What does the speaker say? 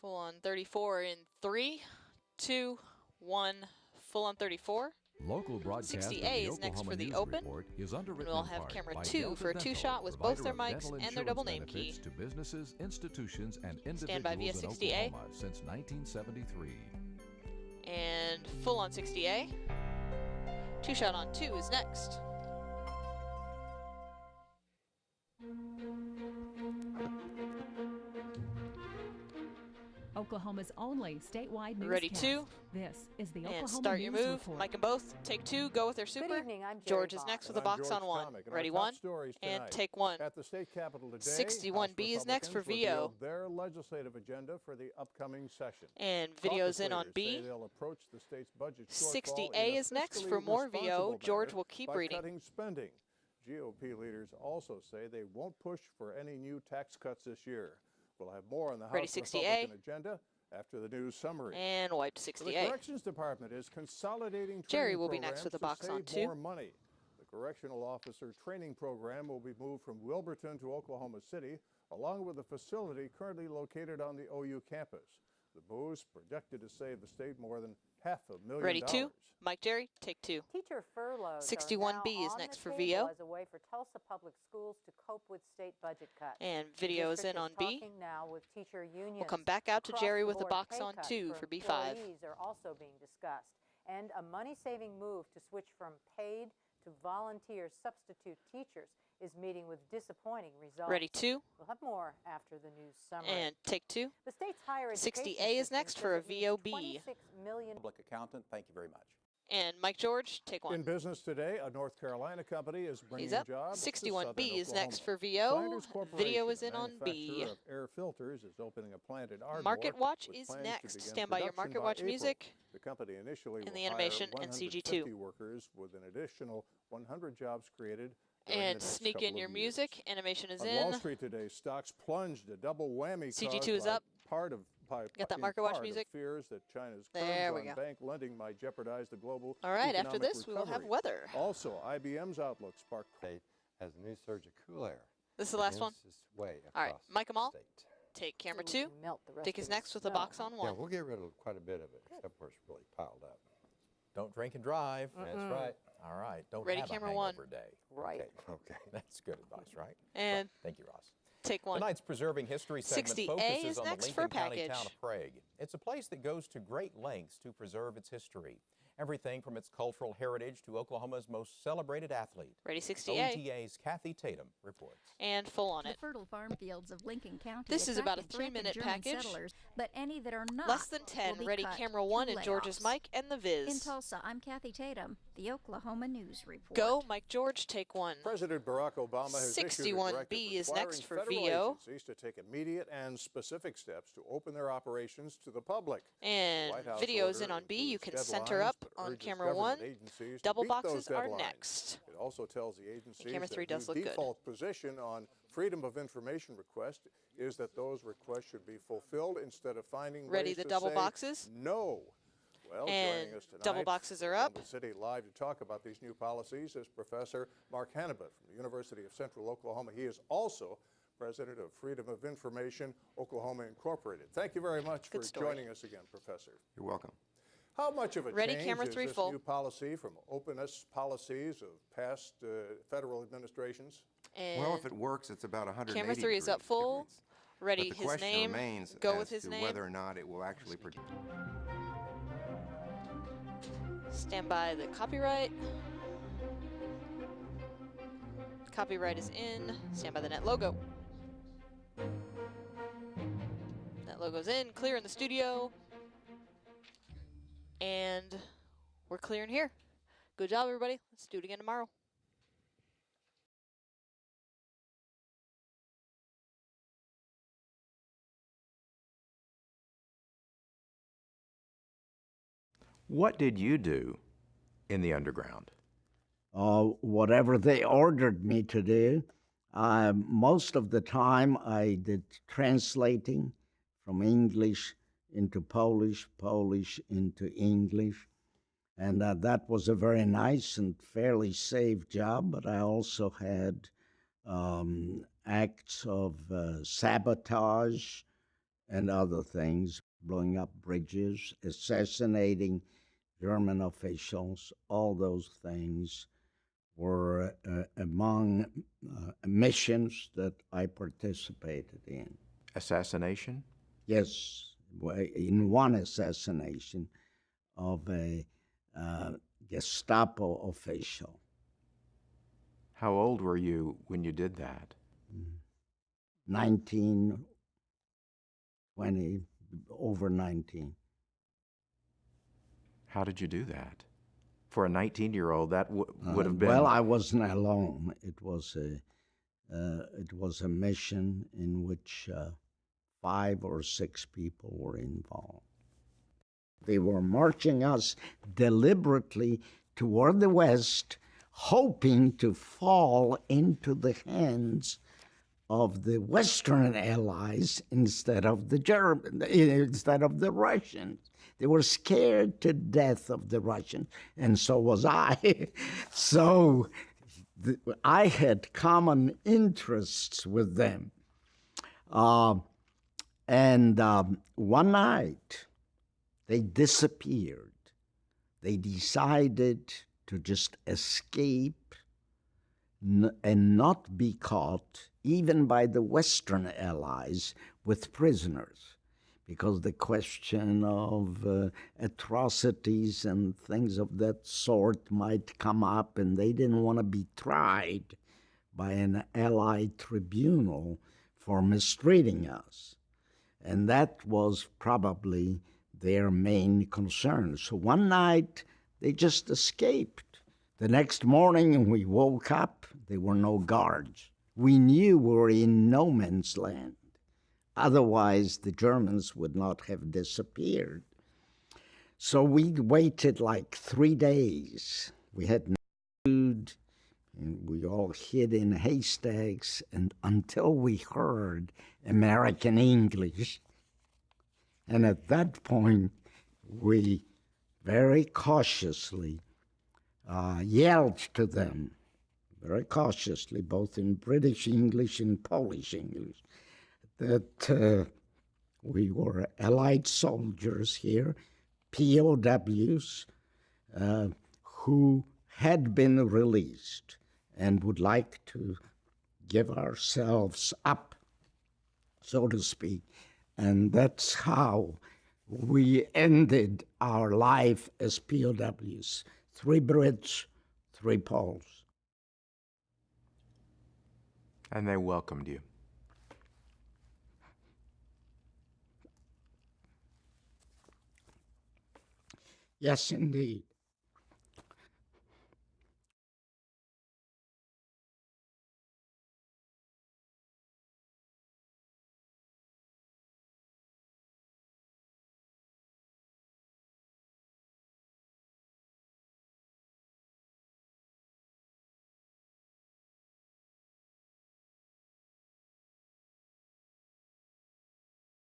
Full on 34 in 3, 2, 1. Full on 34. Local broadcast 60A is next for the Open. Is And underwritten we'll in have part camera by 2 Delta for a Dental, two-shot with both their provider of mics dental and their double name insurance key. benefits to businesses, institutions, and Stand by via individuals 60A. in Oklahoma since 1973. And full on 60A. Two-shot on 2 is next. Oklahoma's only statewide newscast. Ready 2. This is the And Oklahoma start your News move. Report. Mike and both. Take 2. Go with their super. Good evening, I'm Jerry George is Bond. next with a box on 1. Ready 1. And take 1. At the state capitol today, 61B is next for House VO. Republicans revealed their legislative agenda for the upcoming session. And videos in on Caucus B. leaders say they'll approach the state's budget shortfall 60A in a is next fiscally for more VO. responsible George manner will keep by reading. cutting spending. GOP leaders also say they won't push for any new tax cuts this year. We'll have more on the Ready, House 60A. Republican agenda after the news summary. And wiped The 60A. Corrections Department is consolidating Jerry training will be next programs with a to box on save 2. more money. The Correctional Officer Training Program will be moved from Wilburton to Oklahoma City, along with a facility currently located on the OU campus. The move's projected to save the state more than $500,000. Ready 2. Mike Jerry, take 2. Teacher furloughs 61B are is now next on for the VO. table as a way for Tulsa Public Schools to cope with state budget cuts. And The videos district in is on B. talking now with teacher unions. We'll come back out to Jerry with a Across-the-board box pay on cuts 2 for B5. employees are also being discussed. And a money-saving move to switch from paid to volunteer substitute teachers is meeting with disappointing results. Ready 2. We'll have more after the news summary. And take 2. The state's higher education 60A is system next says for a it needs VOB. 26 million. Public accountant, thank you very much. And Mike George, take 1. In business today, a North Carolina company is bringing He's up. jobs to 61B southern is next Oklahoma. for VO. Flanders Corporation, Video is in a on B. manufacturer of air filters, is opening a plant in Ardmore. Market Watch with is plans to next. begin Stand by your production Market Watch April. music. The company initially And will the animation hire and 150 CG2. workers with an additional 100 jobs created during the And next sneak couple in of your years. music. Animation is On in. Wall Street today, stocks plunged, a double whammy. CG2 caused is by up. Part of Got that in Market Watch part of music? fears that China's There we curbs on go. bank lending might jeopardize the global All right, after economic this, we will have recovery. weather. Also, IBM's outlook sparked State has a new surge of cool air. This is the last one. Begins its way All right, across Mike Amal, the state. take camera So we 2. can melt the rest Dick of is the next with a snow, box huh? on Yeah, 1. we'll get rid of quite a bit of it, except where it's really piled up. Don't drink and drive. That's right. All right. Don't Ready, have camera a 1. hangover day. Right. Okay. That's good advice, right? And Thank you, Ross. take 1. Tonight's Preserving History segment 60A focuses is on the next for a Lincoln County package. town of Prague. It's a place that goes to great lengths to preserve its history. Everything from its cultural heritage to Oklahoma's most celebrated athlete. Ready, 60A. OETA's Kathy Tatum reports. And full on The it. fertile farm fields of Lincoln County This is about a attracted threatened 3-minute German package. settlers, but any that are not Less than will 10. be Ready, cut camera to 1 and George's layoffs. Mike and the In Viz. Tulsa, I'm Kathy Tatum, the Oklahoma News Report. Go, Mike George, take 1. President Barack Obama has issued a 61B directive is requiring next for federal VO. agencies to take immediate and specific steps to open their operations to the public. And White House videos order in on B. You can includes center deadlines, up but on urges camera government 1. agencies to Double beat boxes those are deadlines. next. It also tells the agencies camera that 3 does the look good. default position on freedom of information request is that those requests should be fulfilled instead of finding Ready, ways the to double say boxes? no. Well, And joining us tonight double boxes are from up. the City Live to talk about these new policies is Professor Mark Hannibal from the University of Central Oklahoma. He is also president of Freedom of Information Oklahoma Incorporated. Thank you very much Good for story. joining us again, Professor. You're welcome. How much of a Ready, change camera is 3 this full. new policy from openness policies of past federal administrations? And Well, if it works, it's about 180 camera 3 is degrees up full. difference. Ready, But the his question name. remains Go as with his to name. whether or not it will actually produce. Stand by the copyright. Copyright is in. Stand by the net logo. Net logo's in. Clear in the studio. And we're clearing here. Good job, everybody. Let's do it again tomorrow. What did you do in the underground? Whatever they ordered me to do. Most of the time I did translating from English into Polish, Polish into English. And that was a very nice and fairly safe job, but I also had acts of sabotage and other things, blowing up bridges, assassinating German officials. All those things were among missions that I participated in. Assassination? Yes, in one assassination of a Gestapo official. How old were you when you did that? 19, 20, over 19. How did you do that? For a 19-year-old, that would have been... Well, I wasn't alone. It was a mission in which 5 or 6 people were involved. They were marching us deliberately toward the west, hoping to fall into the hands of the Western allies instead of the Russians. They were scared to death of the Russians, and so was I. So I had common interests with them. And one night, they disappeared. They decided to just escape and not be caught, even by the Western allies, with prisoners, because the question of atrocities and things of that sort might come up, and they didn't want to be tried by an allied tribunal for mistreating us. And that was probably their main concern. So one night, they just escaped. The next morning, we woke up, there were no guards. We knew we were in no man's land. Otherwise, the Germans would not have disappeared. So we waited like 3 days. We had no food, and we all hid in haystacks, and until we heard American English. And at that point, we very cautiously yelled to them, very cautiously, both in British English and Polish English, that we were Allied soldiers here, POWs, who had been released and would like to give ourselves up, so to speak. And that's how we ended our life as POWs. 3 Brits, 3 Poles. And they welcomed you. Yes, indeed.